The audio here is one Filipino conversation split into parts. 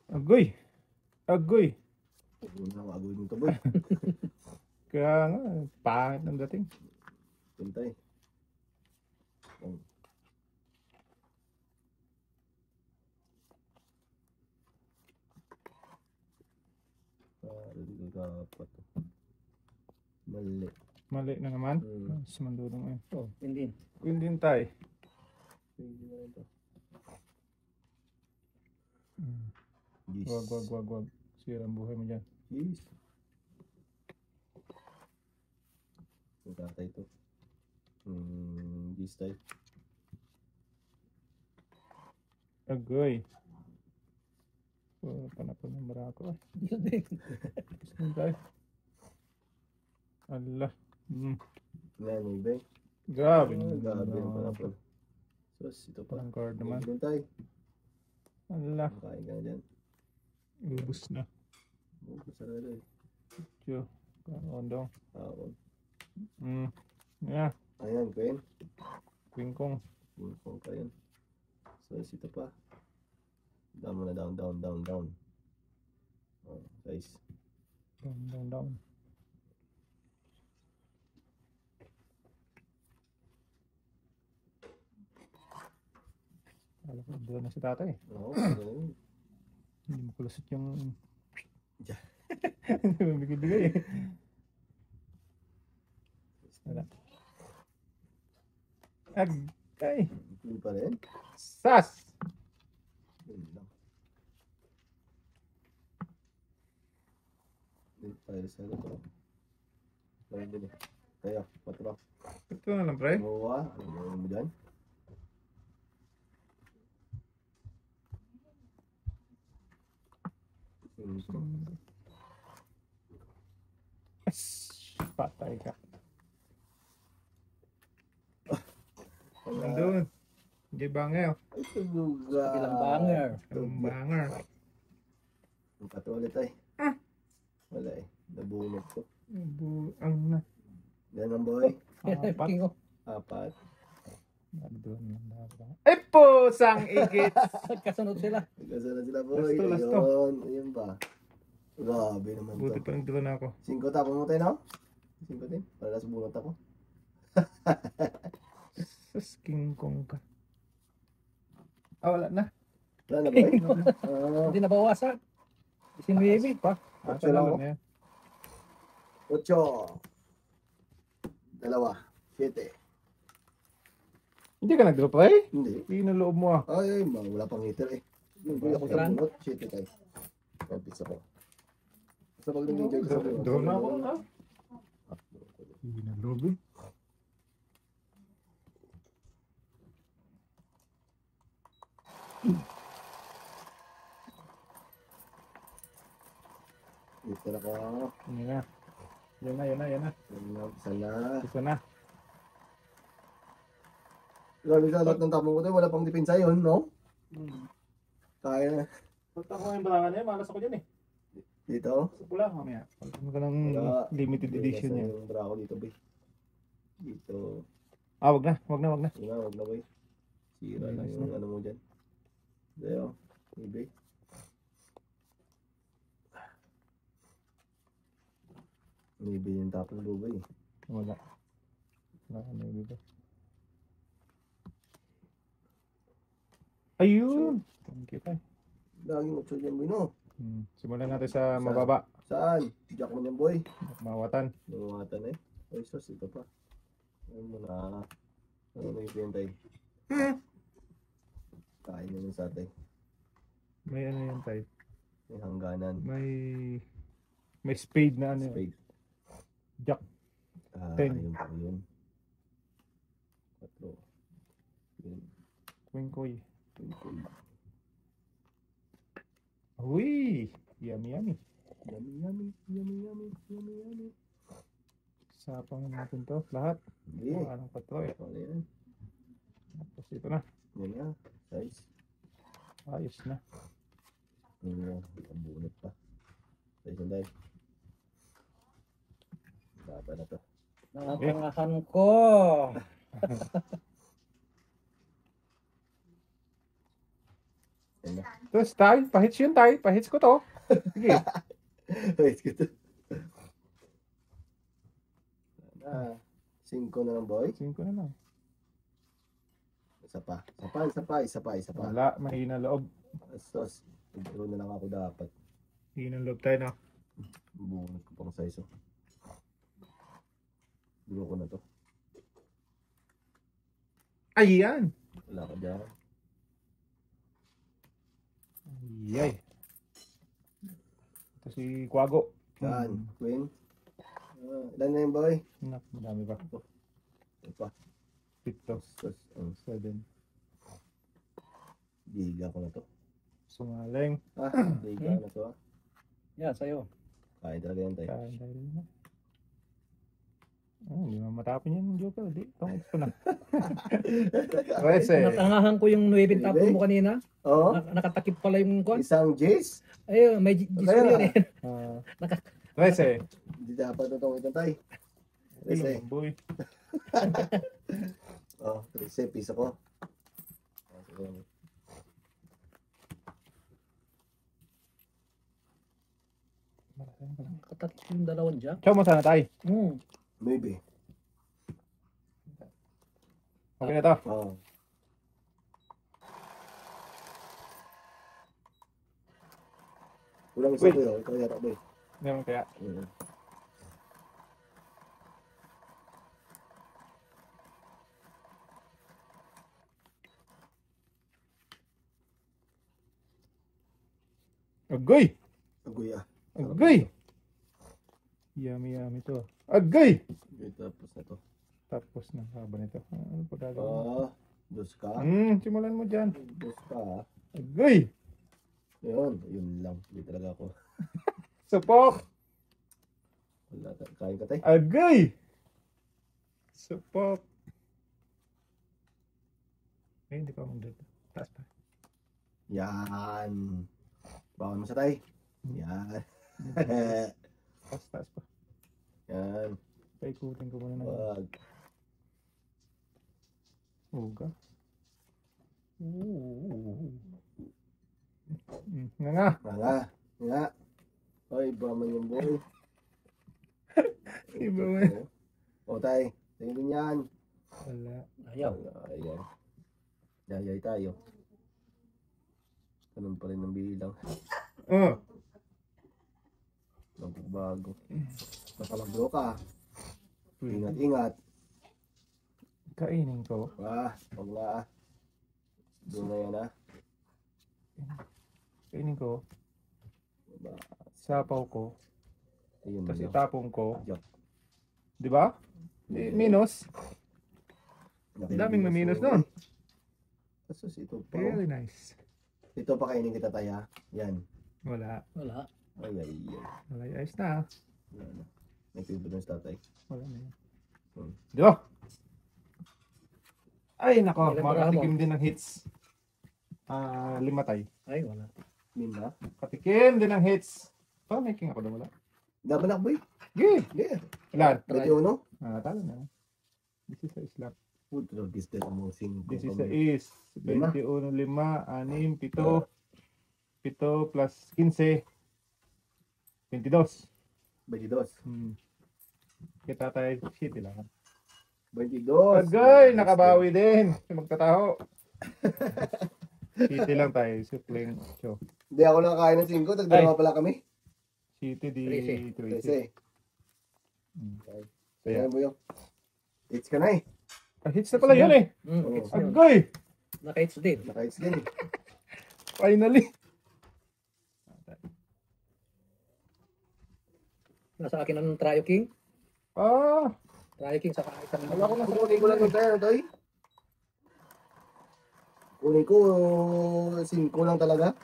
Agoy! Agoy! Huwag na agoy mo ito, boy. Kaya nga, pangit ng dating. Pintay. Oh. Dapat. Mali. Mali na naman. Mas mandulong eh. Oh, hindi. Queen din tayo. Pwede na ito. Wag. Sira ang buhay mo dyan. Yes. Magkata ito. This type. Agoy! Panapon ng barako eh. Gusto tayo. Allah. Ngayon, may bang. Grabe. Grabe yung panapon. Sos, ito pa. Parang card naman. Doon tayo. Allah. Makain ka na dyan. Ubus na. Ubus na rin. Tiyo. Karoon daw. Taon. Yeah. Ayan, Queen. Queen Kong. Kung ka yun. Sos, ito pa. Down muna, down. Oh, guys. Down. Alam ko, doon na si tatay. Oo, Hindi mo kulusot yung... Yeah. Hindi mo bigay eh. Wala. Agay! Hindi pa rin. Sas! Hindi lang. Hindi pa rin sa ito. Meron din eh. Kaya, patro. Ito na lang, pre. Mawa, ano mo dyan? Patay ka. Nandun. Hindi banger. Ay, tubuga. Ilang banger. Ang banger. Ang pato ulit ay. Wala eh. Nabunod ko. Ang na. Ganun boy. Apat. King of. 4. Nandun lang dapat. Ay po! Sang igit! Kasunod sila. Nagkasa na sila boy. Last to. Ayun. Ayun ba? Grabe naman to. Buti pa nagdala na ako. 5 tapon mo tayo na? 5 din? Para nasa bunot ako. Sas King Kong ka. Wala na. Wala na boy? Hindi nabawasan. Sinuyebi pa. Ocho lang ako. na yan. 8. 2. 7. Hindi ka nag-drop eh? Hindi. Pinaloob mo ah. Ay, wala pang heater eh. Yung kuya ko sa bunot. 7 tayo. Pagpits ako. Sa pag nag-enjoy ko sa bunot. Draw na ako na. Hindi nag-loob eh. Heater ako. Yan na. Yan na. Isa na. Isa na. Grabe sa lahat ng tapong ko tayo. Wala pang depensa yun, no? Kaya na. Punta ko yung balangan niya. Malas ako dyan eh. Dito. Sa pula mamaya. Ano ka ng Wala. limited edition Nasa yan. yung bra ko dito, boy. Dito. Wag na. Wag na, boy. Sira lang yung ano mo dyan. Dito. Maybe. Maybe yung tapong lubay eh. Wala. Wala ka na dito. Ayun! Thank you, tay. Laging 8 dyan, boy, no? Simulan natin sa mababa. Saan? Jack mo niyan, boy. Mawatan. Nangungatan eh. Ay, sus, ito pa. Ano mo na. Ano na yung pintay? Kain na yung satay. May ano yan, tay. May hangganan. May spade na ano. Spade. Jack. 10. Ayun pa yun. 4. Yun. Queen-koy. Yun. Uy! Yummy. Yummy. Sapang natin to. Lahat. Sige. Anong patro eh. Ano yan? Tapos ito na. Yan na. Size. Ayos na. Ano na. Ang bunot pa. Size na dahil. Baba na to. Napangahan ko. na. Tapos tay, pahits yun tay. Pahits ko to. Sige. Wait, ito. Ah, 5 na lang, boy. 5 na lang. Isa pa. Isa pa. Wala, mahina loob. Astos. Nag-draw na lang ako dapat. Mahina loob tayo na. Bunot ko pang size. Draw ko na to. Ayan. Wala ka dyan. Ayay. Ito si Quago. Saan? Queen? Ilan na yun, boy? Nak, madami pa. Ito pa. 7. Astos. 7. Giga ko na to. Sumaling. Giga na to, Yan, sa'yo. Kaya talaga yan, tayo. Kain tayo rin na. Hindi mo matapin yan, Joker. Di, tungkol ko na. Rese. Natangahan ko yung 9 tapon mo kanina. Oo. Nakatakip pala yung kwan. Isang Jace. Ay, may G's Kaya yun eh. Rese. Hindi dapat itong ito, tayo. Ilong, boy. 13 piso ko. Sige. Nakatakip yung dalawang jack. Chow mo sana tayo. Maybe. Okay na to. Oo. Kulang isa Wait. ko yun. Ikaw yata, boy. Hindi naman kaya. Agoy! Agoy ah. Agoy! Yummy to. Agoy! Okay, tapos na to. Tapos na haba nito. Ano pa gagawin? Dos ka. Simulan mo dyan. Dos ka. Agoy! Yun lang. Hindi talaga ako. Supok! Wala. Kain ka tayo. Agoy! Supok! Ay, hindi pa mag-drop. Taas pa. Yan. Bawal mo sa tayo. Yan. Taas pa. Yan. Paikutin ko muna na. Wag. Uga. Nga. Nga. Ay, Brahman yung boy. Iba man. O tayo. Tingin yan. Wala. Ayaw. Ayan. Yayay tayo. Ganun pa rin ang bilang. Bago. Napalagdo ka. Ingat. Kainin ko. Wag na. Doon na yan Kainin ko. Diba? Sapaw ko. Ayun Tapos lang. itapon ko. Yuck. Di ba? Minus. Daming na minus nun. Kasus ito pa. Very nice. Ito pa kainin kita tayo. Yan. Wala. Ay. Wala. Ayos na. Wala na. May favorite ng tatay. Wala na yan. Di ba? Ay, nako. Ilan Makatikim din ng hits. 5 tayo. Ay, wala. Minna. Katikim din ng hits. Making ako na wala. Dapat na boy. Yeah. Yeah. Ilan? Dati uno. Talo na. This is the Islam. Puto this that mo sing. This is the East. 21, 5, 6, 7. 7 plus 15. 22. 22. Kita tayo shit lang. 22. Agay, nakabawi din. Magtataho. City lang tayo. Supling show. Hindi ako nakakain ng 5. Tagdalawa pala kami. City di 13. Kasi. Kaya. Kaya mo yun. It's ka na eh. Hits na pala yun eh. Agay. Naka-hits din. Naka-hits din eh. Finally. Nasa akin ang Trio King. Trio King saka isang... Wala ko na kukunin ko lang yung tayo, Toy. Kunin ko 5 lang talaga.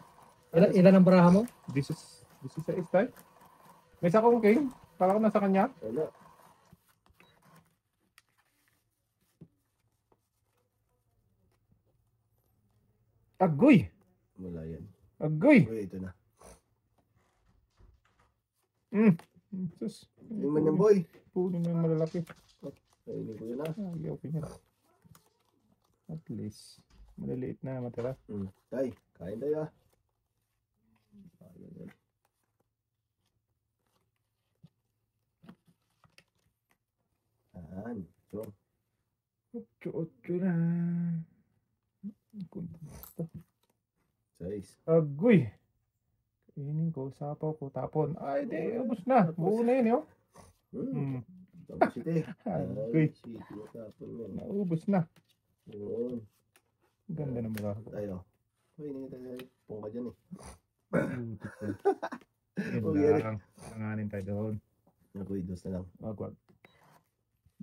Ilan ang baraha mo? This is the East tayo. May isa kong king. Kala ko nasa kanya. Wala. Agoy. Wala yan. Agoy. Uy, ito na. Sus. Yung man yan, boy. Puno mo yung malalaki. Kainin ko yun ah. Okay niya. At least. Maliliit na matira. Tay, kain tayo ah. na. Size. Agoy. Kainin ko, sapaw ko, tapon. Ay, di, ubos na. Buo na yun, yun. Tapos ito eh. Agoy. Shit, tinatapon mo. Naubos na. Yun. Ganda ng mga ko. Tayo. Uy, hindi tayo. Pungka dyan eh. Yun lang. Langanin tayo doon. Agoy, dos na lang. Wag.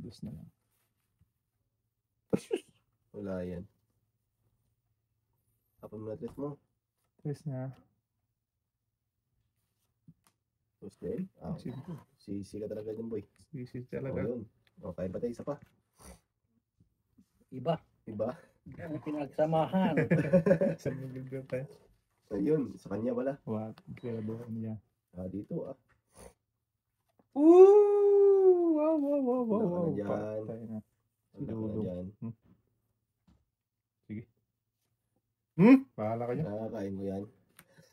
Dos na lang. Wala yan. Kapag mo na tres mo. Tres na. Dos din. Simple. Sisi ka talaga dyan, boy. Sisi O talaga. yun. O, kaya ba tayo isa pa? Iba. Iba? Ang pinagsamahan. Sa mga tayo. So yun, sa kanya wala. Wag. Kaya buhay niya. Dito ah. Ooh! Wow. Wala ka na dyan. Patay na. Wala ka na Dudong. dyan. Bahala ka dyan. Nakakain ko yan.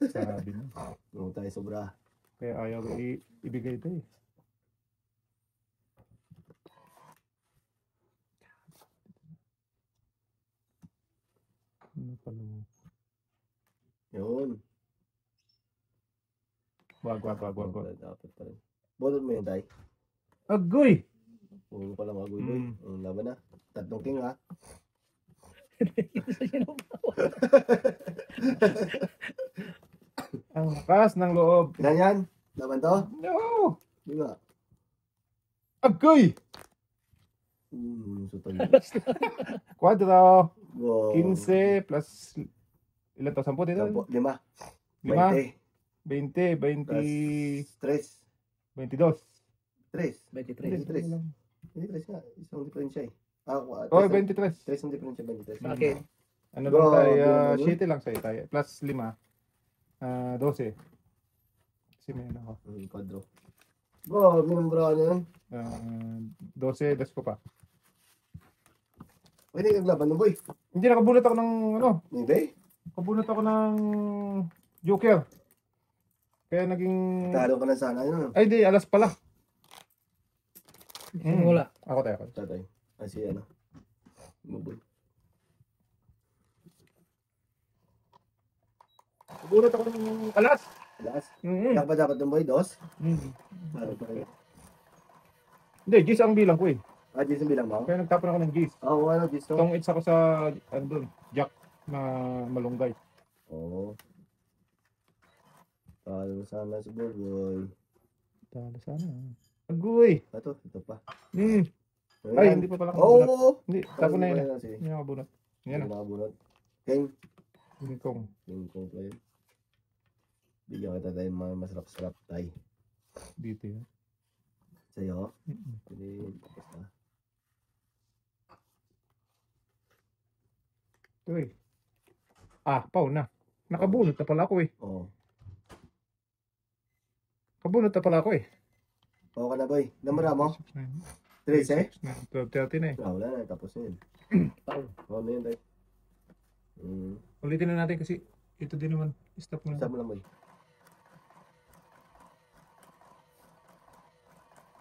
Sabi niya. Huwag tayo sobra. Kaya ayaw ko ibigay ito eh. Ano pala mo? Yun. Wag. Dapat pa rin. Bolot mo yun, tay. Agoy! Puro pa lang agoy, boy. Ang laban na. Tatlong king ha. Ang lakas ng loob. Yan. Laban to? No! Di ba? Agoy! Sutol. Quadro. Wow. 15 plus ilan to? 10 dito? 5. 5? 20. 20, 3. 22. 3. 23. 23. Hindi 3 nga. Isang diferensya eh. Oh, 23. 3 ang diferensya. 23. Sa akin. Ano lang tayo? Grabe, 7 lang sa'yo tayo. Plus 5. 12. Kasi may ano ako. Quadro. Bro, minumbrahan na yan. 12, das ko pa. Pwede kaglaban ng boy. Hindi, nakabunot ako ng ano. Hindi. Nakabunot ako ng Joker. Kaya naging... Talo ka na sana yun. Ay, di, alas pala. Simula. Ako tayo. Tatay. Si ano. Buboy. Nakabunot ako ng alas. Alas. Kaya pa dapat ng boy, dos. Talo pa kayo. Hindi, gis ang bilang ko eh. Gis ang bilang mo? Kaya nagtapon ako ng gis. Ano, gis to? Itong it's ako sa, ano doon, jack na malunggay. Oo. Talo sana si Boy. Talo sana. Agoy! Ito pa. Ay, hindi pa pala ako Oo! nabunot. Hindi, tapon na yun. Sige. Hindi ako bunot. Yan Hindi na. nakabunot. King. Hindi kong. King player. Bigyan kita tayo mga masarap-sarap tayo. Dito yan. Sa'yo. Hindi. Tapos na. Ito eh. Pau na. Nakabunot na pala ako eh. Oo. Kabunot na pala ako eh. Oo ka na boy. Namara mo? 3 12:30 na eh. Wala na. Tapos na yun. Oo na yun tayo. Ulitin na natin kasi ito din naman. Stop mo na. Stop mo lang boy.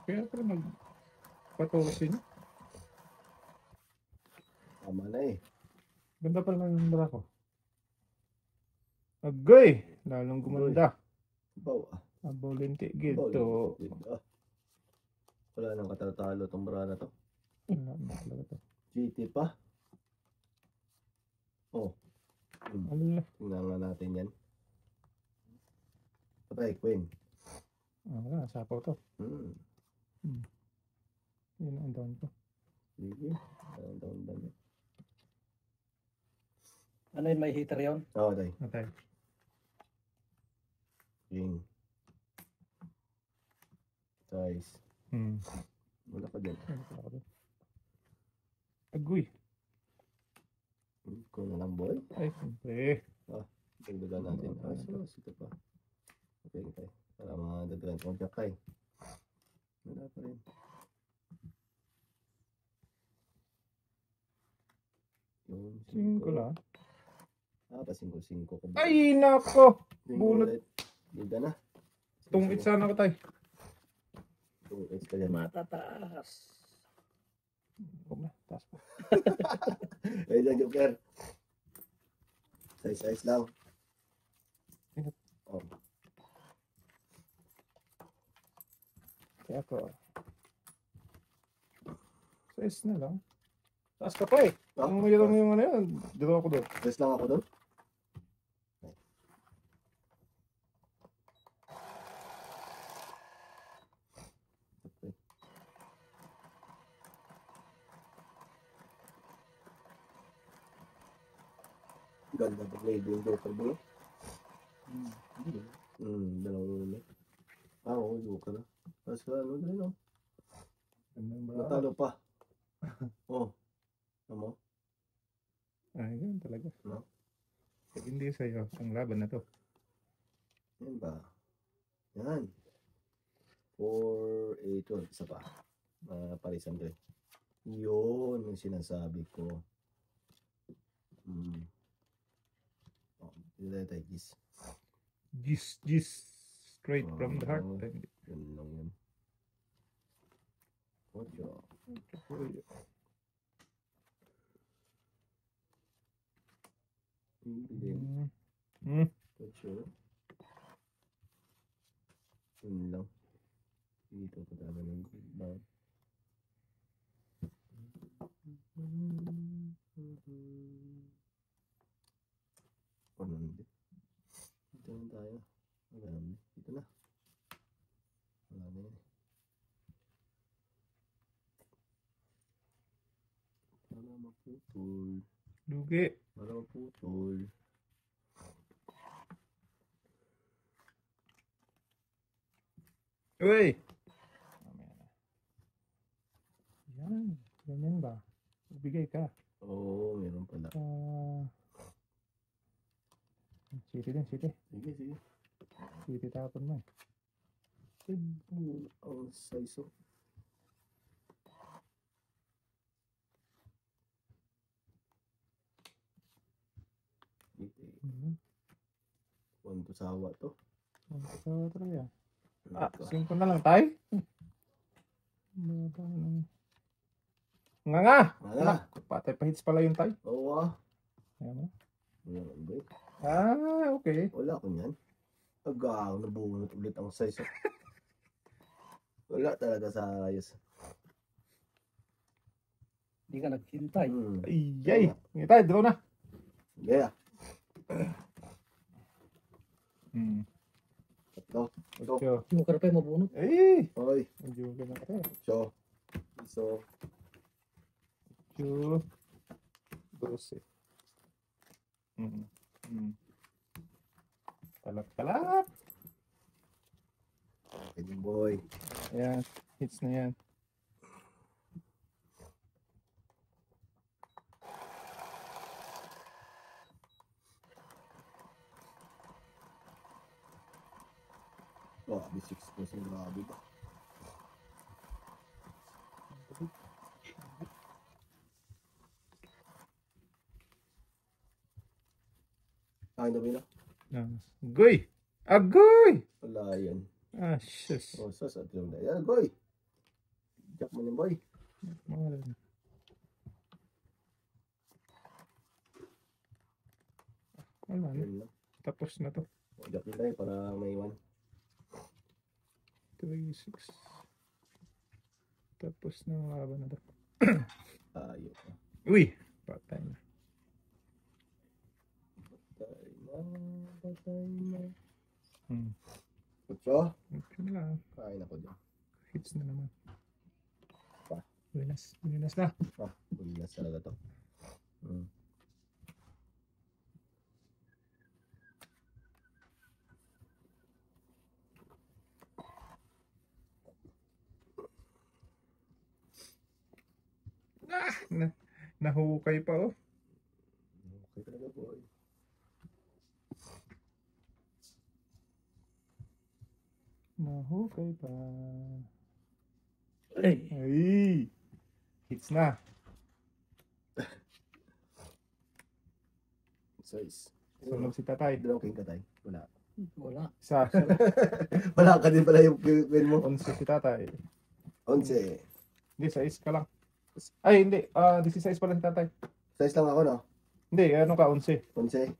Kaya pala magpatulosin. Tama na eh. Ganda pala ng dala ko. Agoy! Lalong gumanda. Baw ah. Abolente Baw, gito. Wala nang katatalo itong bara na to. Wala na talaga to. GT pa. Oh. Ala. Tingnan nga natin yan. Patay, Queen. Wala, sapaw to. Yun ang down ko. Sige. Down. Ano yun, may heater yun? Oo, tayo. Matay. King. Size. Wala ka dyan. Agoy. Ikaw na lang, boy. Ay, siyempre. Dagdagan natin. Ito pa. Okay, tayo. Para madagdagan kong jack tayo. Wala pa rin. Yung 5 lang. Pa 5 ko. Ay, nako! Bunot. Bunot. Liga na. Tungit sana ko tayo. Tungit ka dyan. Matataas. Huwag na, taas pa. Ayun lang, Joker. Size lang. Oh. Kaya ako. Size na lang. Taas ka pa eh. Kung mayroon yung ano yun, dito ako doon. Size lang ako doon. Okay. Ganda pag may yung Joker bro. Dalawang ulo. Oo, Joker na. Tapos ano din, no? Natalo pa. Oh. Ano? Ayun talaga. No? Eh, hindi sa'yo. Ang laban na to. Yan ba? Yan. 4-8-12. Isa pa. Parisan din. Yun yung sinasabi ko. Oh, hindi tayo gis. Gis. Straight from the heart. Oh. Yun lang yun. Ocho. Ocho. Yun lang. Dito ko talaga ng goodbye. Ano hindi? Dito na tayo. Dito na. Wala na yan. Wala maputol. Lugi. Wala maputol. Uy! Yan. Ganyan ba? Bigay ka. Oo, meron pala. City din, city. Sige. City tapon mo. Ang size of. Kung sawa to. Ang kasawa talaga. Simple na lang tayo. Nga. Patay pa hits pala yung tayo. Oo ah. Ayan mo. Wala lang ba eh. Okay. Wala ko niyan. Agaw, nabunot ulit ang size of. Wala talaga sa ayos. Hindi ka naghintay. Ay. Ngayon tayo, draw na. Yeah. Tatlo. Ocho. Joker pa yung mabunot. Ay! Hoy. Medyo ganun ka rin. So. 8, 12. Talap. Pwede boy. Ayan. Hits na yan. Oh, B6 po sa grabe ba? Kain na ba yun? Agoy! Agoy! Wala yan. Shush. Oh, sus at yung na. Yan, boy. Jack mo yan, boy. Wala na. Yan lang. Tapos na to. Jack mo tayo para may iwan. 3, 6. Tapos na ang laban na to. Ayok na. Uy! Patay na. Patay na. Kutso? Okay na lang. Kain ako dyan. Hits na naman. Pa. Winas na. Bulinas talaga to. Nahukay pa oh. Okay talaga, boy. Nahukay pa. Ay! Hits na. Size. Sunog si tatay. Dalawang king katay. Wala. Wala. Isa. Wala ka din pala yung queen mo. 11 si tatay. 11. Hindi, 6 ka lang. Ay, hindi. 16 pala si tatay. Size lang ako, no? Hindi, ano ka, 11. 11.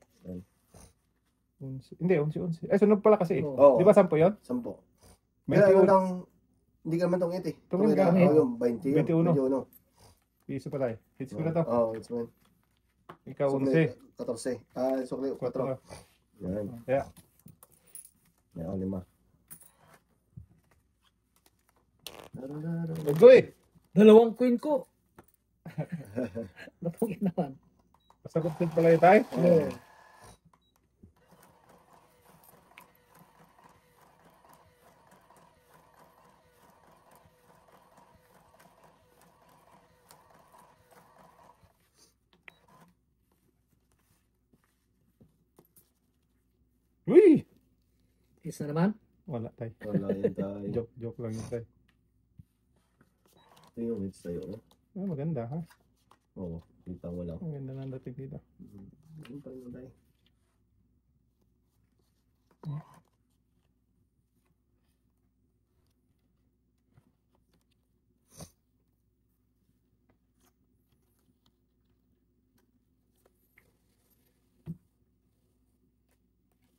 11. Hindi, 11. Ay, sunod pala kasi. Oo. Di ba 10 yun? 10. Kaya ano 21. lang, hindi ka naman tungit eh. Tungit Tungit ka. lang. Oo, yung 20 yun. 21. 21. Piso pala eh. Hits ko na to. Oo, it's man. Ikaw, Sukli, 11. 14. Sukli, 4. 4. Yan. Kaya, Yan, 5. let's go eh. Dalawang queen ko. Napungit naman. Masagot din pala yun tayo. Oo. Uy! Is na naman. Wala tayo. Wala yun tayo. Joke lang yun tayo. Ito yung hits tayo. Maganda ha. Oo, kita mo lang. Ang ganda ng dating dito. Ano pa rin tayo?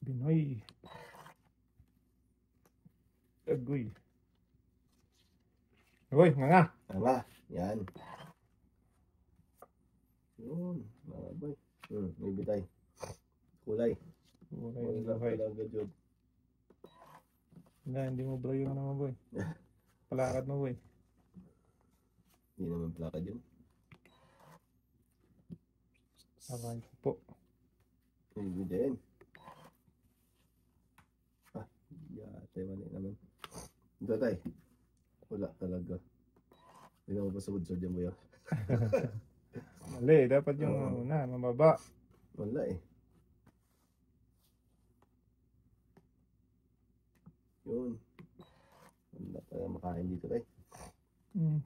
Binoy. Agoy. Uy, nga. Tama. Yan. Yun. Mga boy. May bitay. Kulay. Okay, Wala okay. talaga, Jod. Hindi mo bro yung ano mo boy. Palakad mo boy. Hindi naman plakad yun. Aray po. Hindi din. Yate, mali naman. Ito tayo. Wala talaga. Hindi naman pa sud yan mo yun. Mali, dapat yung una, mababa. Wala eh. Yun. Wala tayo makain dito tayo.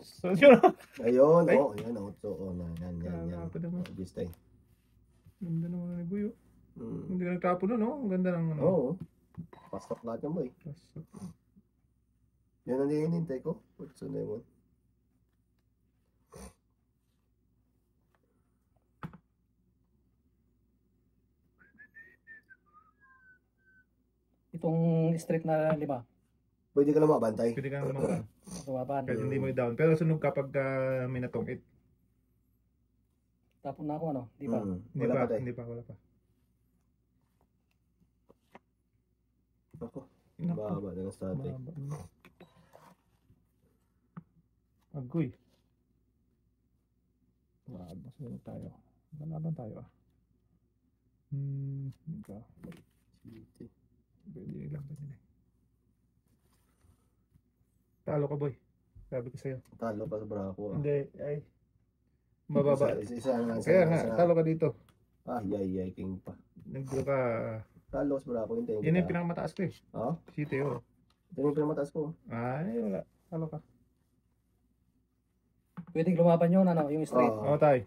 So, yun. Ayun, Ay. yan, so, yan. Kala ko naman. This tayo. Ganda naman ni Buyo. Hindi ka nagtapo nun, no? Ang ganda ng ano. Oo. Pasok lahat yan, boy. Pasok. Yan ang hinihintay ko. What's the name? Itong straight na 5. Pwede ka lang mabantay. Pwede ka naman. Kawaban. Pwede hindi mo i-down. Pero sunog kapag may natungit. Tapon na ako ano. Di ba? Hindi Wala pa, pa tayo. hindi pa, wala pa. Ako. Naku, Baba na lang sa atin. mahaba. Agoy. Masunod tayo. Lalaban tayo ah. Ikaw. City. Pwede lang ba nila? Talo ka boy. Sabi ko sa'yo. Talo pa sa Braco. Hindi, ay. Mababa. Isa lang. Kaya nga, talo ka dito. Yay, king pa. Nagdo ka. Talo sa Braco, hintayin kita. Yun yung pinakamataas ko eh. Ha? City oh. Ito yung pinamataas ko. Ay, wala. Talo ka. Pwedeng lumaban yun ano. Yung straight. Oo, tay.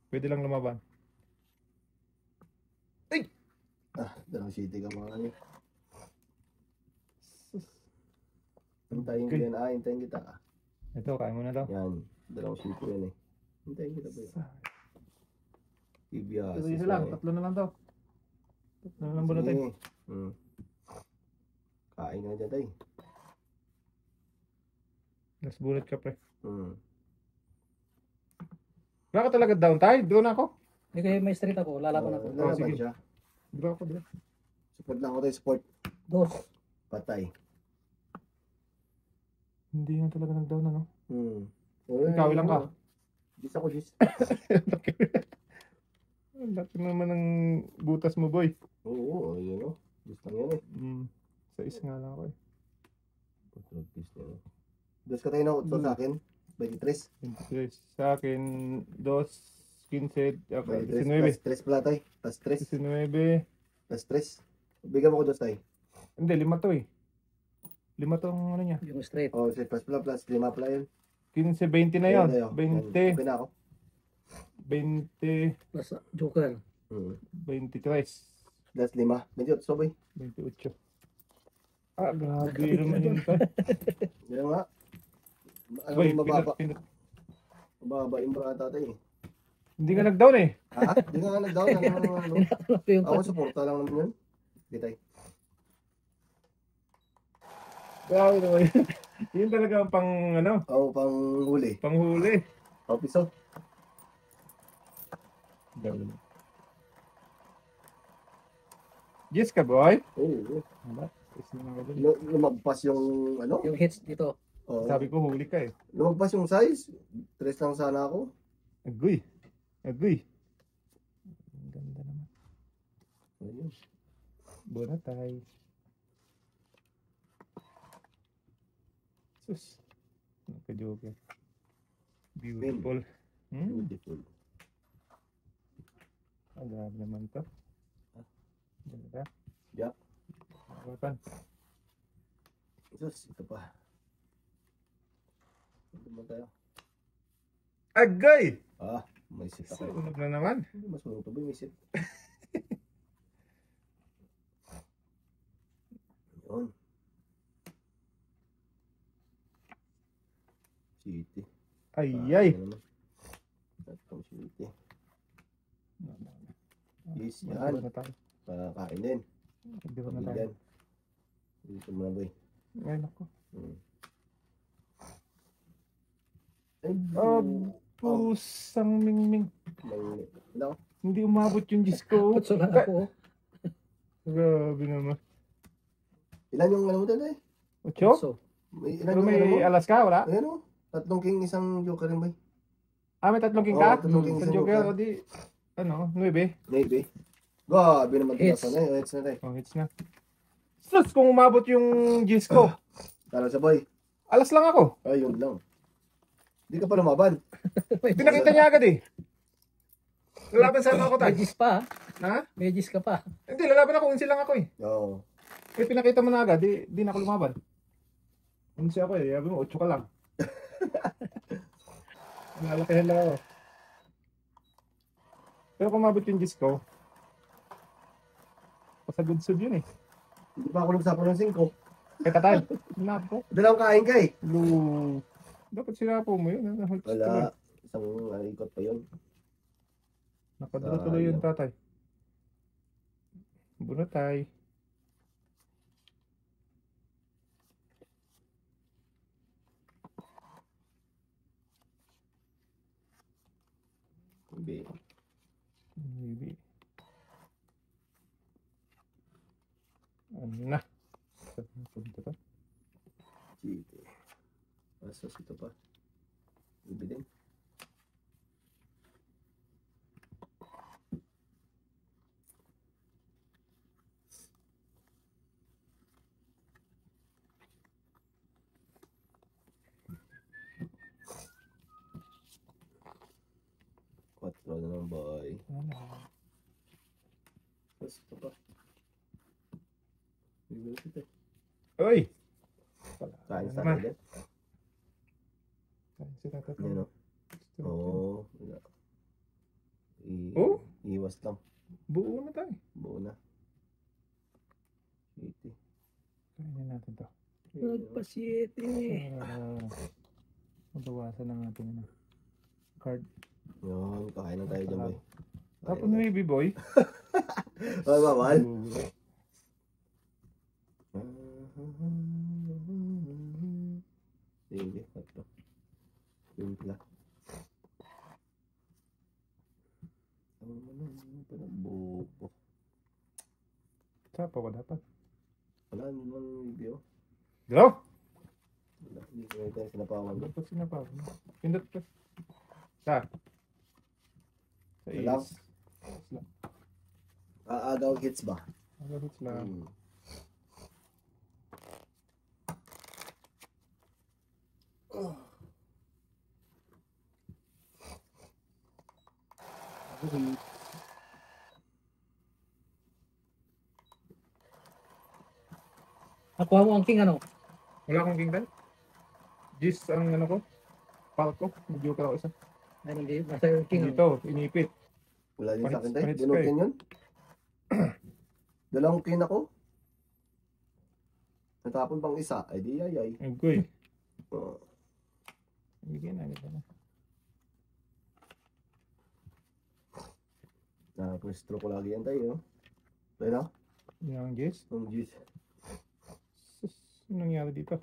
Pwede lang lumaban. Dalawang city ka mga ano. Hintayin ko Okay. yan. Hintayin kita. Ito, kain mo na daw. Yan. Dalawang city yan eh. Hintayin kita ba yun? Ibiasis. Ito isa lang. Tatlo na lang daw. Tatlo na lang muna tayo. Kain nga dyan tayo. Last bullet ka pre. Wala ka talaga down tayo. Doon ako. Hindi kayo may straight ako. Lalaban ako. Lalaban sige. siya. Di ba ako? Di ba? Support lang ako tayo. Support. 2. Patay. Hindi nga talaga nag-down ano. Ikaw ilang ka? Gis ako, gis. Ang laki naman ng butas mo boy. Oo, yun o. Gis lang yan eh. Sa is nga lang ako eh. Control piece na yun. Dos ka tayo na utso sa akin. 23. 23. Sa akin, 2, 15, 23 19. plus 3 pala tayo. Plus 3. 19. Plus 3. Bigyan mo ko dos tayo. Hindi, 5 to eh. 5 tong ano niya. Yung straight. Oh, si plus 5 pala yun. 15, 20 na yun. Ayan tayo. 20, Okay na ako. 20, Plus joker. 23, Plus 5. 28 so boy. 28. Grabe naman yun pa. Yan nga. Ano Boy, yung mababa? pinot. Mababa yung brata tayo eh. Hindi ka nag-down eh. Ha? Hindi nga nag-down. Ano? Tinatanong ko yung Ako suporta lang naman yun. Kitay. Grabe naman yun. Yun talaga ang pang, ano, Oo, pang huli. panghuli. Piso. Yes ka, boy? Oo. Aba, is na ako dun. Lumagpas yung ano? yung hits dito. Oo. Sabi ko, huli ka eh. Lumagpas yung size. 3 lang sana ako. Agoy. Agoy. Ang ganda naman. Ayun. Bona tayo. Sus. Nakajoke. Beautiful. Beautiful. Agad naman to. Ganda. Yeah. Hawakan. Sus, ito pa. Ito mo tayo. Agay! May sit ako. Sunog na naman. Mas marunong to ba may sit? Yun. City. Ayay! Tatong city. Yes, yan. Yan. Na tayo. Kakain din. Hindi ko na tayo. Pagbilan. Dito mo na boy. Ay, naku. Ay, Pusang mingming. Ano? Hindi umabot yung disco. Putso lang ako. Grabe naman. Ilan yung ano mo dala eh? Ocho? So, Ilan Pero yung ano mo? may alas ka, wala? Ayan o. 3 king, isang joker rin boy. May 3 king Oo, ka? 3 king, Sa isang Joker, joker. o di, ano, 9. Maybe. Grabe naman Hits. tigasan eh. Hits na tayo. Oh, hits na. Sus, kung umabot yung disco. Talo sa boy. Alas lang ako. Ayun lang. Hindi ka pa lumaban. Pinakita niya agad eh. Lalaban sana ako may tayo. gis pa. Ha? May gis ka pa. Hindi, lalaban ako. Unsi lang ako eh. Oo. Eh, pinakita mo na agad. Di na ako lumaban. Unsi ako eh. Sabi mo, 8 ka lang. Nalakihan lang ako. Pero kung umabot yung disco, pasagudsod yun eh. Hindi pa ako nagsapo ng 5. Kaya tayo. Napo. Dalawang kain ka eh. Lu. Dapat sinapo mo yun. Wala. Isang ikot pa yun. Nakadro tuloy yun, tatay. Bunatay. Hindi. Maybe. Ano na? Saan punta to? City. Asas ito pa. Ibi din. Quattro na lang boy. Ano? Asas ito pa. Ibi ito. Uy! Kain sa naman. akin. Kain si tatay. Yan o. Oo. Wala. Oh? Iwas lang. Buo na tayo. Buo na. City. Kainin natin to. Nagpasyete. Mabawasan ng ating ano, card. Yun. Kakain na tayo dyan boy. Tapos maybe boy. Ay, bawal. Sige, ito. Yung pala. Ano pa ng buko? Sapo ko dapat. Wala naman video. Draw! Wala, hindi ko ito yung sinapawan ko. Dapat sinapaw. Pindot ka. Sa Wala. is. Lang. Aagaw hits ba? Hits lang. Nakuha mo ang king ano? Wala akong king tan. Gis ang ano ko. Pal ko. Medyo ka ako isa. Ay, hindi. Nasa yung king. Ano? Dito, inipit. Wala din sa akin tayo. Pahits ka Binutin yun. Dalawang kin ako. Natapon pang isa. Ay di ay. Agoy. Oh. Bigyan na. Bigyan na. Nakapwestro ko lagi yan tayo. Tayo na? Yung Jess. Ang juice. Sus, anong nangyari dito?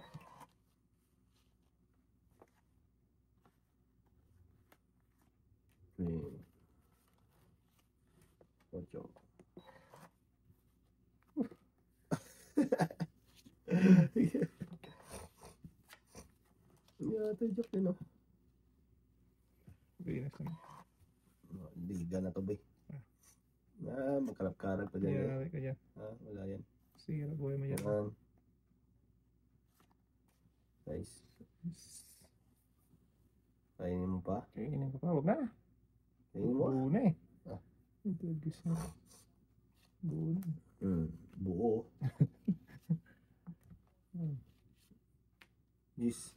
Ocho. Ito yung joke din, no? Venus na. Liga na to, bay. Magkarap-karap pa dyan. Nangyari ka dyan. Wala yan. Sira, buhay mo dyan. Yan. Nice. Kainin mo pa? Kainin ko pa, huwag na. Kainin mo? Buo na eh. Ah. Ito, gis na. Buo na. Buo. Yes.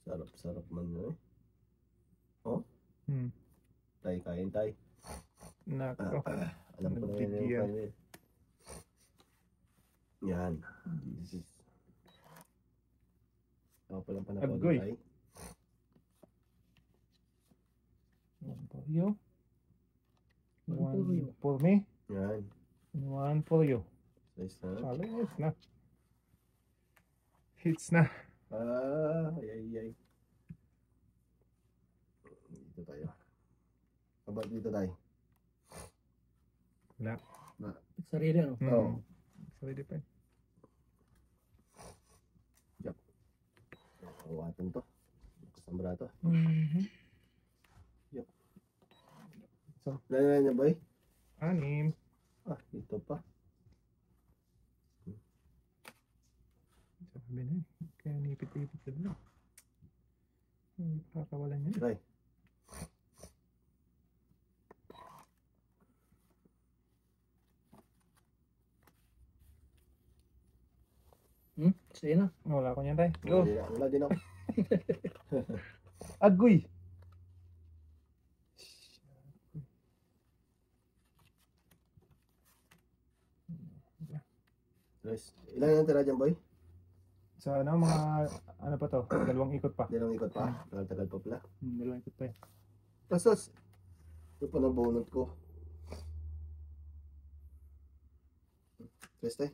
Sarap-sarap man yun eh. Oh? Tay, kain tay. Nako. Alam ko na Nabigyan. yung kain. Yan. Ako palang panapod Agoy. tay. One for you. One for you. One for me. Yan. One for you. Nice na. Alis na. Hits na. Ay. Dito tayo. About dito tayo. Wala. Sarili, ano? Oo. Sorry, depend. Awatin to. Kasambra to. Lala niya boy? 6. Ito pa. Sabi na eh. Kaya nipit-ipit ka na. Kakawalan niya. Try. Sige na. Wala ko niyan tayo. Go. Wala din ako. Agoy. Tres. Ilan yung tira dyan boy? Sa ano, mga, ano pa to? 2 ikot pa. Dalawang ikot pa. Tagal-tagal pa pala. 2 ikot pa eh. Tapos, ito pa ng bunot ko. Tres tayo.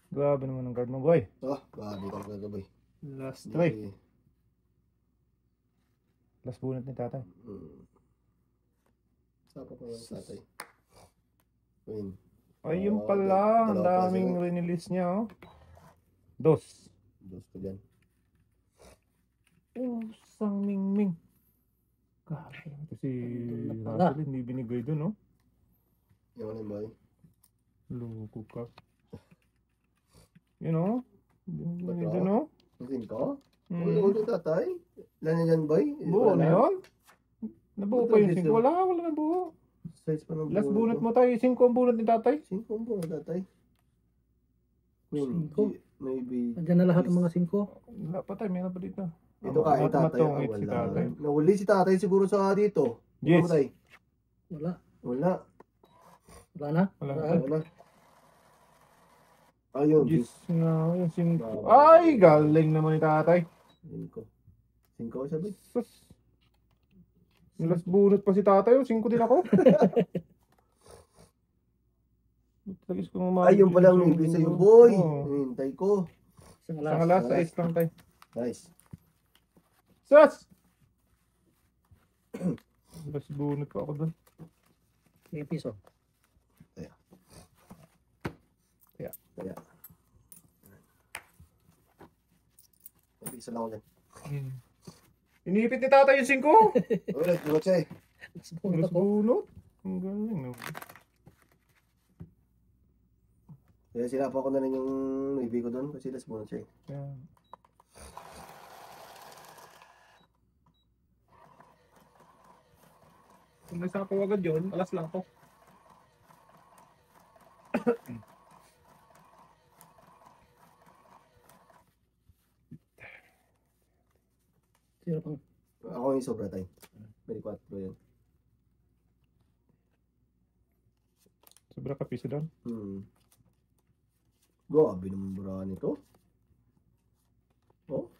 Grabe naman ang guard mo, boy. Grabe talaga boy. Last 3. Last bunot ni tatay. Sapa ko yung tatay. Win. Ay, yun pala. Ang dalawa pa daming sila. rinilis niya, oh. 2. Dos ko dyan. Sang mingming. Grabe. Ito si Russell, hindi binigay dun, oh. Yung ano boy? Loko ka. Yun, oh. Binigay Bato? dun, oh. Tingin ko? Hmm. Ulo tatay? Ilan na dyan boy? Buo Wala na yun? Nabuo pa yung Ito, 5. Wala na buo. Size pa ng Last bunot mo tayo. 5 ang bunot ni tatay. 5 ang bunot tatay. Queen. Cinco? Maybe. Andiyan na lahat ng mga 5. Wala pa tayo. Meron pa dito. Ito kain tatay. Matungit si tatay. Nahuli si tatay siguro sa dito. Yes. Ano, tay? Wala. Wala. Wala na? Wala. Wala. Ayun. Yes nga. Yung 5. Wow. Ay, galing naman ni tatay. 5. 5 sabi. Sus. Yung last bunot pa si tatay. 5 din ako. Tagis ko Ayun palang ibig sa'yo boy. Oh. Hintay ko. Isang Ang alas. last 8 lang tayo. Nice. Sus! Last bunot pa ako dun. 1 piso. Kaya. Isa lang ako dyan. Inipit ni tatay yung 5. Ulit, bunot siya eh. Last bunot. Ang galing no. Kaya sinapa ko na rin yung ibig ko doon kasi last bunot siya eh. Yan. Kung nagsapaw agad yun, alas lang to. Sino pang? Ako yung sobra tayo. 24 yun. Sobra ka piso doon. Grabe naman bura nito.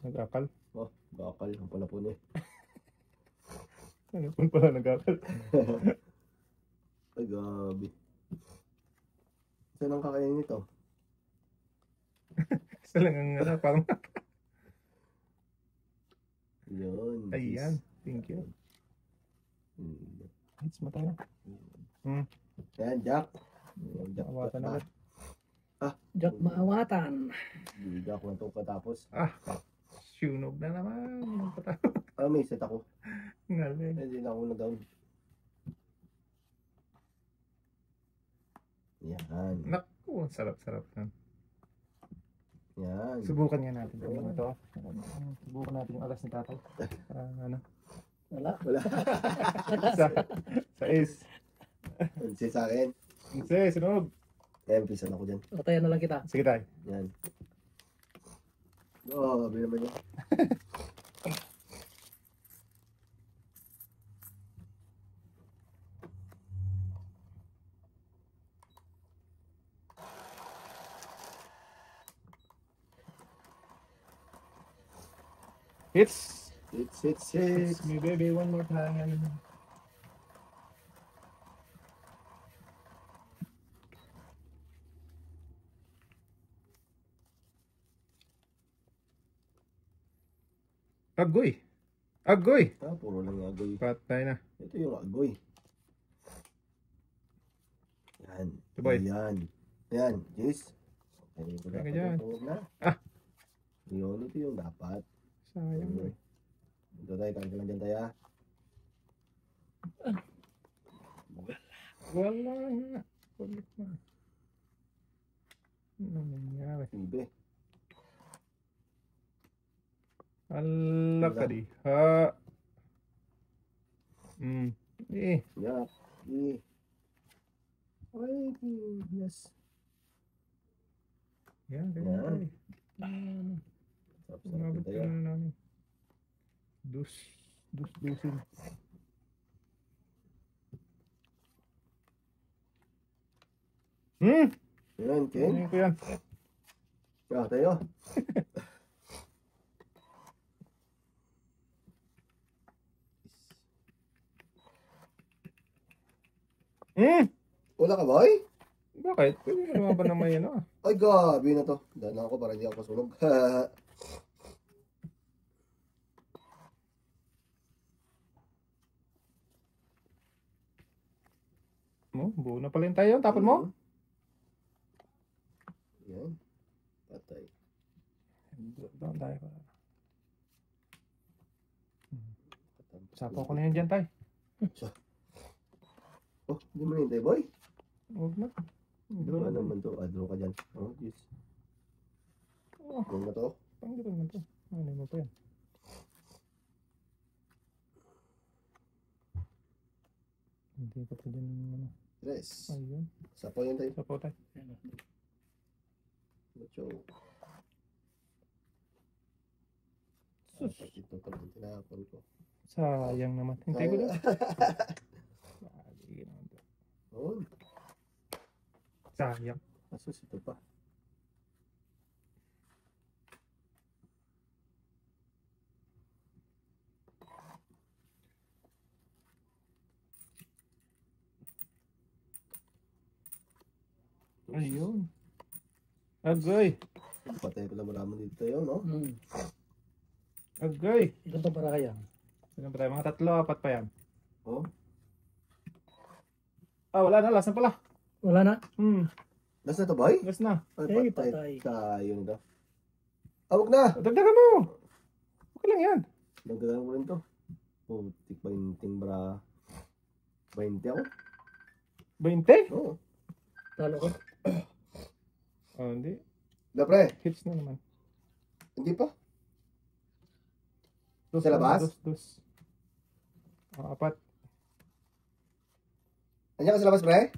Nag-akal. Bakal ang pala po niya. Ano po pala nagkakal? Ay, gabi. Saan ang kakainin nito? Isa lang ang ano, parang Yun. ayan. Thank you. Hits mo tayo. Ayan, Jack. Ayan, Jack. Awatan agad. Jack maawatan. Hindi ako na ito katapos. Sunog na naman. May set ako. Ngaling. Hindi na ako na down. Yan. Naku, ang sarap-sarap na. Yan. Subukan nga natin kung ito. Subukan natin yung alas ni tatay. Ano? Wala. Wala. Sa is. Sige sa akin. Sige, sunog. Ayan, pisan ako dyan. Patayan na lang kita. Sige tayo. Yan. Oo, sabi naman yan. Hits. Hits. Hits me baby one more time. Agoy. Agoy. Puro lang yung agoy. Patay na. Ito yung agoy. Yan. Sabay. Yan. Yes. Ito Kaya dapat dyan. ito na. Yun, ito yung dapat. Sayang mo. Ito tayo, kain ka lang dyan tayo. Wala nga. Ulit na. Ano nangyari? Ibe. Ala ka di. Ha. Eh. Yak. Ay, yes. Yan, Yan. ganyan. Sarap-sarap Umabot ito ka yan. na namin. Dusin. Yan, Ken. Ano ko yan? Kaya tayo. Wala ka, boy? Bakit? Pwede mo naman ba na may ano? Ay, gabi na to. Dala ako para hindi ako masunog. Buo na pala yung tayo. Tapon mo? Yan. Patay. Doon tayo. Sapo ko na yan dyan, tay. Oh, hindi mo nintay, boy? Huwag na. Draw na naman to. Draw ka dyan. Oh, yes. Draw na to. Panggitan mo to. Ano mo pa yan? Hindi pa pa dyan ano. Tres. Ayun. Sapo yun tayo. Sapo tayo. Macho. Ito pala yung tinapon ko. Sayang naman. Hintay ko lang. Oh, Sayang. asus ito pa. Ayun. Agoy. Patay pala marami dito yun, no? Agoy. Ilan pa para kaya? Sino pa tayo? Mga 3, 4 pa yan. Oh, Wala na. Last na pala. Wala na? last na to, boy? Last na. Ay, Patay patay. tayo nito. Awag na! Dagdagan mo. Okay lang yan. Nagdagan ko rin to. Putik 20 bra. 20 ako? 20? Oo. Talo ko. Hindi. Dapre, Hits na naman. hindi pa. Dos, Sa labas? Dos. 4. Andiyan ka sa labas, pre?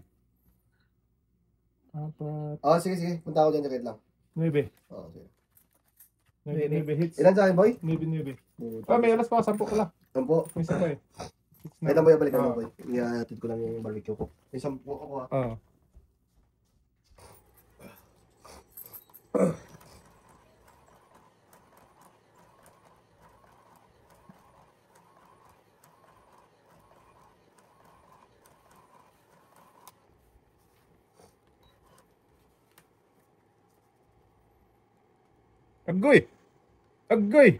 4. Oo, sige. Punta ako dyan, jacket lang. 9. Oo, sige. 9 hits. Ilan sa akin, boy? 9. May alas pa. 10 pala. Sampo. May isa pa eh. Hits na. Ay, boy, balikan mo, Oo. boy. Ihatid ko lang yung barbecue ko. May 10 ako, ha. Oo. Agoy! Agoy!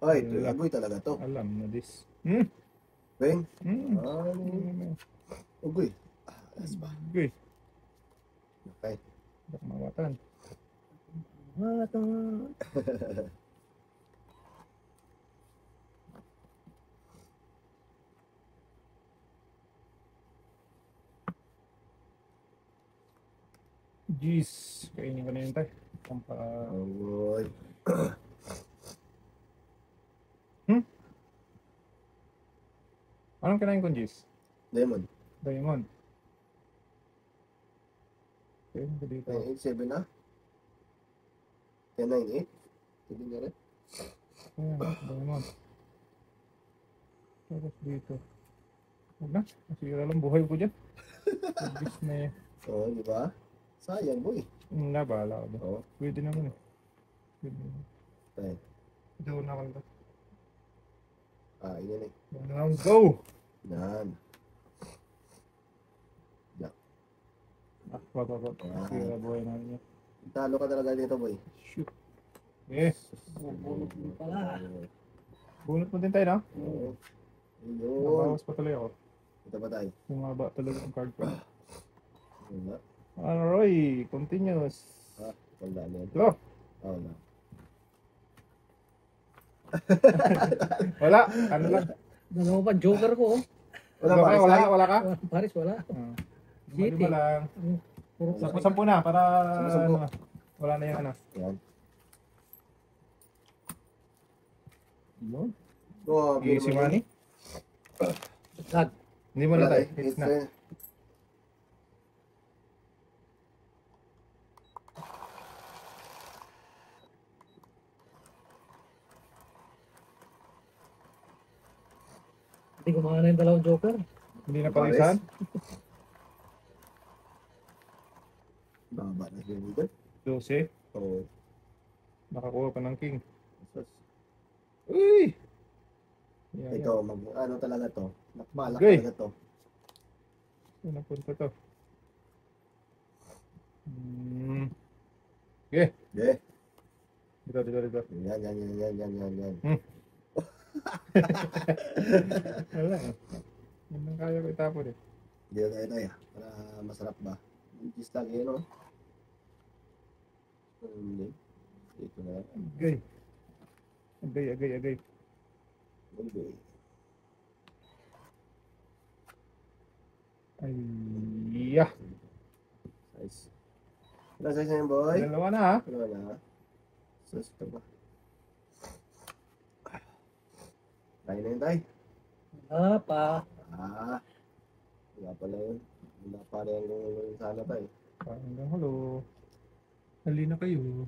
Ay, ito, agoy talaga to. Alam na this. Beng? Hmm. Agoy. Alas ba? Agoy. Okay. Bak mawatan. Mata. Jeez. Kainin ko na yun tayo. Pampa... Agoy. Anong kinain kong jeez? Lemon. Diamond. Kainin ko dito. 987 na? 1098? Sige nga rin. Ayan, diamond. Tapos dito. Huwag na. Masira lang buhay ko dyan. Jeez na yan. Oo, di ba? Sayang, boy. Na, bahala ko. Oo. Pwede naman eh. Pwede naman. Tayo. Doon na ako. Yan eh. Round go! Yan. Wag. Sira buhay namin yan. Talo ka talaga dito, boy. Shoot. Eh, Bubulot mo pala. bunot mo din tayo, no? Oo. Ayun. Nabawas pa tuloy ako. Ito ba tayo? Bumaba talaga ang card ko. Wala. Ano, Roy? Continuous. Wala na yan. Lo, Wala. wala. Ano lang? Dalawa pa, joker ko. Wala Wala ba? ka? Wala ka? Paris, wala. Ah. City. Lima lang. Puro Sampu na para Sampu. ano, wala na yung ano. Yan. Yun. Oh, Easy money. God. Hindi mo na tayo. It's Hits na. Hindi gumana yung dalawang joker. Hindi na palisan. Baba na siya dito. 12. Oo. Nakakuha pa ng king. Sus. Uy! Yan, Ito, ano talaga to? Nakbalak Okay. talaga to. Saan napunta to? Hmm. Okay. Yeah. Dito. Yan. Wala eh. Yun lang kaya ko itapon eh. Hindi na tayo. Para masarap ba? Cheese lagi yun, no? Hindi. Dito na. Agay. Agay. Okay. Ay, yeah. Size. Wala size na yun, boy? Dalawa na ha. Wala na. Sus, ito ba? Tayo na yun, tayo. Wala pa. Wala pala yun. Wala pa rin yung sana tayo. Hanggang hulo. Hali na kayo.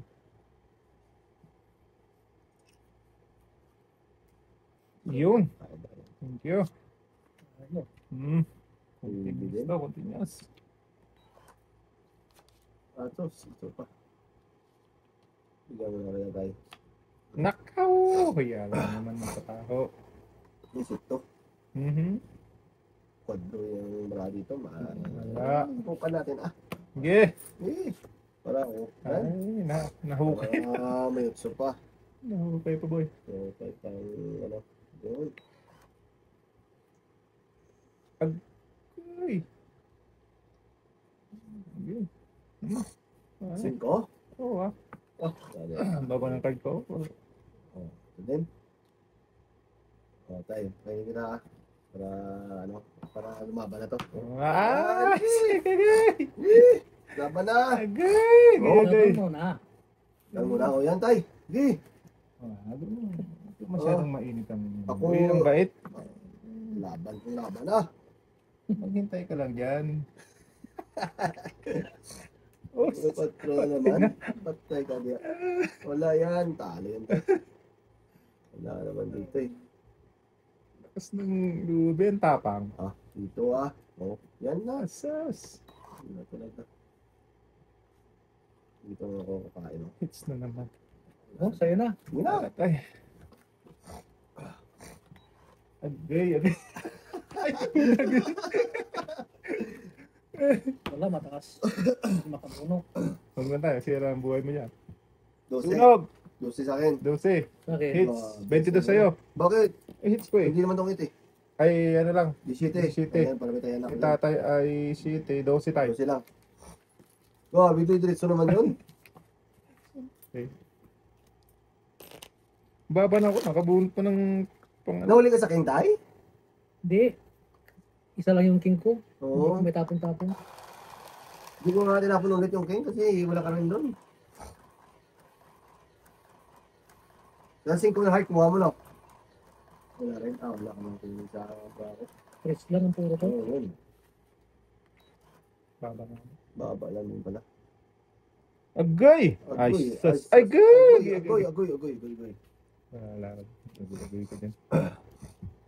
Yun. Thank you. Ano? Continuous daw, continuous. Ito pa. Bigyan mo na kaya tayo. Nakaw! Kaya lang naman magkataho. Isip to. Kwadro yung bra dito. Wala. Bukan natin, Sige. Para ako. Ay, nahukay. May utso pa. Nahukay pa boy. So, kahit tayo, ano. Yun. Ay. Yun. Ay. 5. Oo ah. Dali. Ang baba ng card ko. Ito din. Tayo. Kaya kita, para, ano, para lumaban na to. Ay! Agay! Laban na! Agay! Agay! Ano mo na? Yan muna ako. Yan, tay. Sige. Masyadong mainit ang Ako- Uy, ang bait. Laban na. Maghintay ka lang dyan. Oh, Patro naman. Patay ka diya. Wala yan. Talo yan. Wala naman dito eh. lakas ng lubi ang tapang. Dito Oh, yan na. Asas. Yan na talaga. Dito nga ako kakain. Hits na naman. Oh, sa'yo na. Yun na. Ay. Agay. Wala, matakas. Makabuno. Huwag mo tayo, sira ang buhay mo yan. 12. Sunog. 12 sa akin. 12. Okay. Hits. 22 sa'yo. Bakit? Hits ko eh. Hindi naman tong hit eh. Ay, ano lang. 17. 17. Ayan, para may tayo na. Itatay ay 7. 12 tayo. 12 lang. Oh, bito diretso naman yun. Okay. Baba na ako. Nakabunot pa ng pang ano. Nahuli ka sa king tie? Hindi. Isa lang yung king ko. Oo. May tapon-tapon. Hindi ko nga tinapon ulit yung king kasi wala ka rin doon. Lasing ko na heart, kuha mo na. Wala rin. Wala ka nang tingin sa bracket. Press lang ang puro ko. Oo, yun. Baba na. Baba lang yun pala. Agay! Ay, Agoy, sus. ay, Agay! Agoy. Wala. Agay ko din.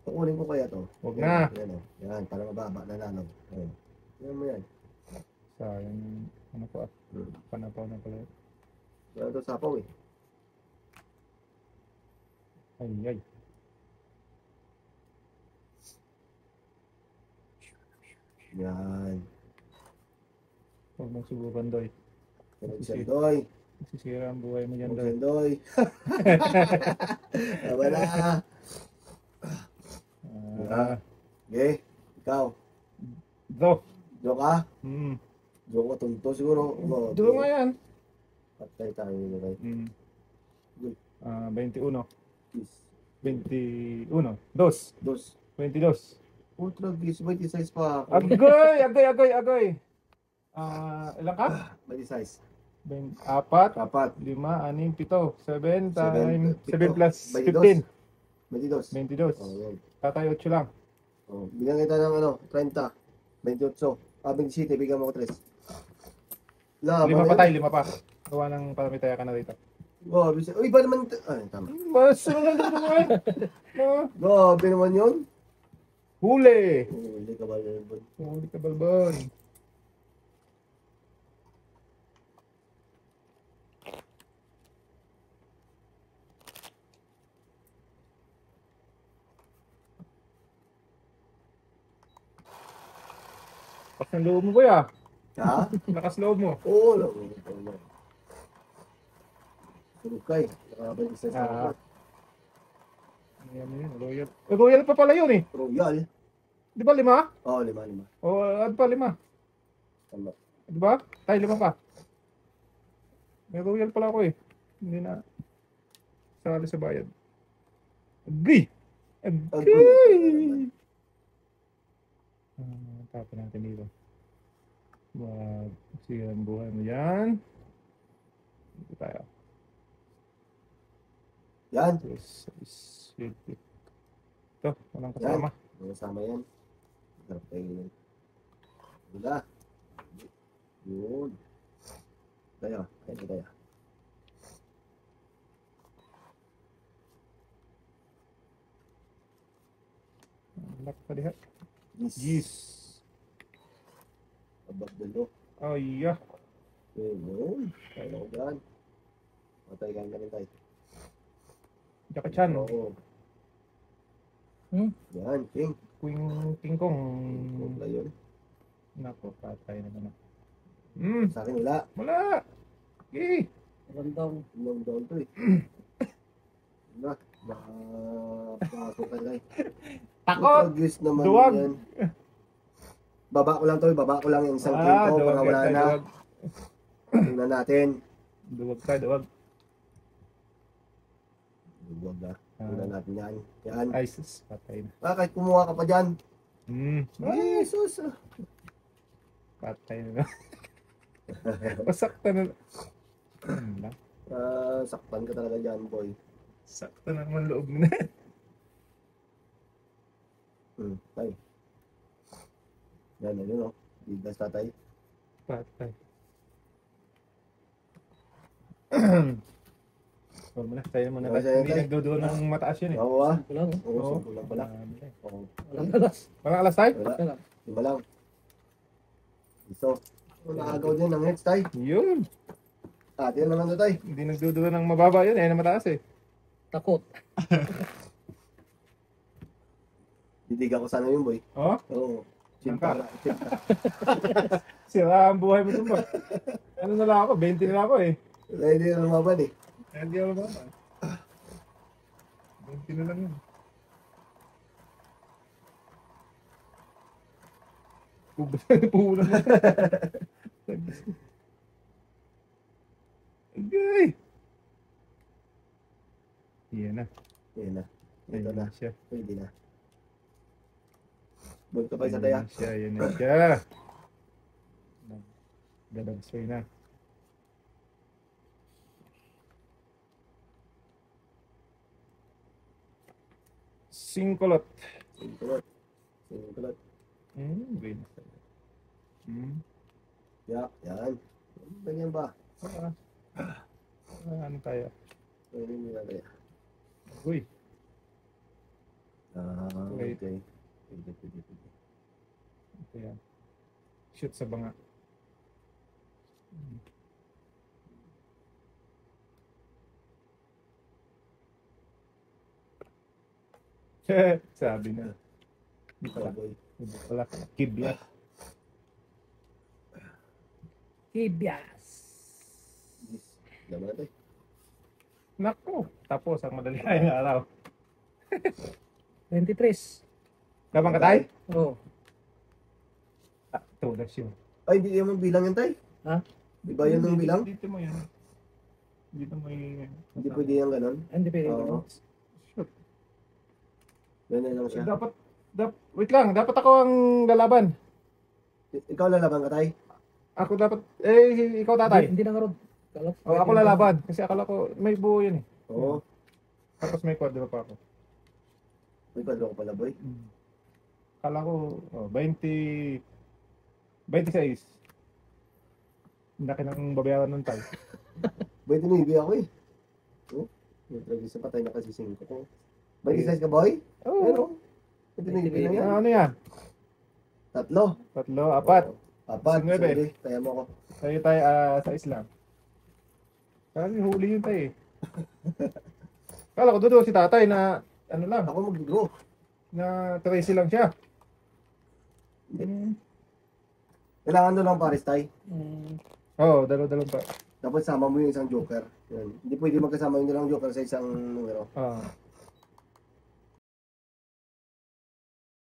Pakunin ko kaya to. Huwag na. Yan, o. Yan, para mababa na lalo. Ayan. Yan mo yan. Sayang. Ano ko ah. Panapaw na pala. Wala to sapaw eh. Ay. Yan. Huwag mong subukan, Doy. Sendoy. Masisira ang buhay mo dyan, Doy. Sendoy. Wala. Okay. Ikaw. Do. Joke ka? Hmm. Joke ka tunto siguro. Do nga yan. Patay tayo nila kayo. 21. Kiss. 21. Dos. 22. Ultra kiss. May size pa ako. Agoy. Ilan ka? May size. 4, Apat. 5, 6, 7, 7 times 7 7 plus 22. 15. 22. 22. Oh, yan. Tatay 8 lang. Oh, bigyan kita ng 30. 28. 27. Bigyan mo ko 3. 5 pa tayo, 5 pa. Gawa ng palamitaya ka na dito. Oh, uy, ba naman? Tama. Mas, ano naman? Grabe naman yun. Huli! Hindi ka ba yun? Huli ka, balbon. Lakas ng loob mo, kuya. Ha? Lakas loob mo. Oo, tulog ka eh. Nakabalik sa Ah. Ano yun, royal. Royal pa pala yun eh. Royal. Di ba 5? Oo, 5. O, ano pa 5? Tama. Di ba? Tayo 5 pa. May royal pala ako eh. Hindi na. Sali sa bayad. Agay! Agay! Tapon natin dito. Wag. Sige ang buhay mo yan. Dito tayo. Yan. Ito, walang kasama. Mga sama yan. Sarap kayo yun. Wala. Yun. Tayo. Tayo. Lock pa diha. Yes. Yes. Above the law. Ay, yeah. Yun. Tayo na ko dyan. Matay ka rin tayo. Jackie-chan. Oo. Hmm? Yan, king. King Kong. Huwag na yun. Nako, patay naman. Sa akin wala. Wala. Okay. Random. Long down to eh. Wala. Nakapasok ka lang. Takot! Guys naman Duwag. yan. Baba ko lang to. Baba ko lang yung isang king ko. Para wala na. Tingnan natin. Duwag ka, duwag. Duwag na. Tingnan natin yan. Yan. Ay, sus. Patay na. Kahit kumuha ka pa dyan. Ay, Jesus. patay na. Pasakta na. Saktan ka talaga dyan, boy. Sakta na naman loob mo na. Tay. Yan, yun o. Bigas tatay. Patay. Huwag mo na, tayo mo na. Okay, Hindi okay. nagdudulo ng mataas yun eh. Oo ah. Wala. Oo, simple lang pala. Oo. Walang alas. Walang alas tayo? Wala. Lima lang. So, nakagaw din ng heads, tay. Yun. Yan naman to, tay. Hindi nagdudulo ng mababa yun eh, na mataas eh. Takot. Didiga ko sana yun, boy. Oh? Oo. Angka. Chimpa. Sira ang buhay mo dun ba? Ano na lang ako? 20 na lang ako eh. Hindi na lumaban eh. Hindi ako ba? 20 na lang yun. Puhulan mo. Okay. Yan na. Yan na. Ito Yan na. na siya. Pwede na. Buwan ka pa isa Yan tayo. na siya. Yan na siya. Dalagsay na. Singkolot. Singkulot. Singkulot. Green. Yan. Ganyan ba? Ano tayo? Pwede nila tayo. Uy. Okay. Wait. Pwede. Ito yan. Shoot sa banga. Sabi na. Hindi pala. Baboy. Hindi pala. Kibya. Tibias. Laman na tayo. Naku. Tapos ang madali tayong araw. 23. Labang ka tayo? Oh. Tulas yun. Ay, hindi mo bilang yan tayo. Ha? Di ba yun yung bilang? Dito mo yan. Dito mo yung... Hindi pwede yung ganon. Hindi pwede. Oo. Shoot. Ganyan lang siya. Wait lang. Dapat ako ang lalaban. Ikaw lalaban ka tayo? Ako dapat... ikaw tatay. Hindi na nga, Rod. Ako lalaban. Kasi akala ko may buo yan eh. Oo. Tapos may quadro pa ako. May kwadro ko pala, boy. Akala ko 20... 26. Ang laki ng babayaran ng tayo. Boy, tinibig ako eh. Oh, may tragis sa patay na kasi 5 ko. Boy, size ka, boy? Oo. Ito tinibig lang yan. Ano yan? 3. 3, 4. Oo. 4. Sige, Sige, kaya mo ako. Tayo tayo sa Islam. Parang huli yun tayo eh. Kala ko doon si tatay na ano lang, Ako mag-draw. na 13 lang siya. Kailangan doon lang pares tayo. Oo, dalaw-dalaw pa. Dapat sama mo yung isang joker. Yan. Hindi pwede magkasama yung dalang joker sa isang numero. Ah.